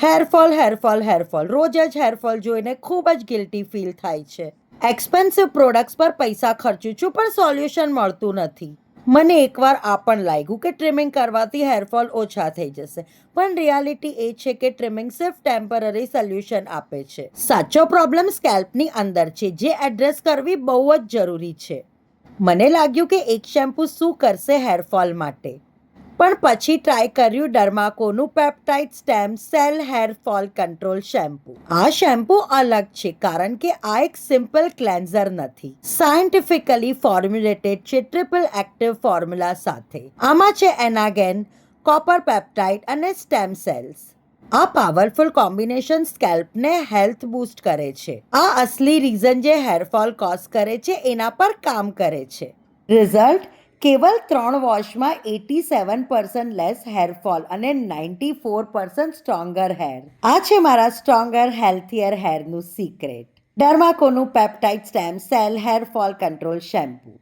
Hair fall રોજ જ hair fall જોઈને ખૂબ જ ગિલ્ટી ફીલ થાય છે. એક્સપેન્સિવ પ્રોડક્ટ્સ પર પૈસા ખર્ચું છું પણ સોલ્યુશન મળતું નથી. મને એકવાર આ પણ લાગ્યું કે ટ્રિમિંગ કરવાથી હેરફોલ ઓછા થઈ જશે, પણ રિયાલિટી એ છે કે ટ્રિમિંગ સિર્ફ ટેમ્પરરી સોલ્યુશન આપે છે. સાચો પ્રોબ્લેમ સ્કેલ્પની અંદર છે, જે એડ્રેસ કરવી બહુ જ જરૂરી છે. મને લાગ્યું કે એક શેમ્પૂ શું કરશે હેરફોલ માટે, પણ પછી ટ્રાય કર્યું ડર્માકોનું peptide stem cell hair fall control shampoo. આ શેમ્પૂ અલગ છે કારણ કે આ એક સિમ્પલ ક્લેન્ઝર નથી. સાયન્ટિફિકલી ફોર્મ્યુલેટેડ છે ટ્રિપલ એક્ટિવ ફોર્મ્યુલા સાથે. આમાં છે એનાગેન, કોપર પેપ્ટાઇડ અને સ્ટેમ સેલ્સ. આ પાવરફુલ કોમ્બિનેશન સ્કેલ્પને હેલ્થ બૂસ્ટ કરે છે. આ અસલી રીઝન જે હેરફોલ કોઝ કરે છે એના પર કામ કરે છે. રિઝલ્ટ કેવલ 3 વોશમાં 87% લેસ હેરફોલ અને 94% સ્ટ્રોંગર હેર. આ છે મારા સ્ટ્રોંગર હેલ્થિયર હેરનું સિક્રેટ. ડર્માકોનું peptide stem cell hair fall control shampoo.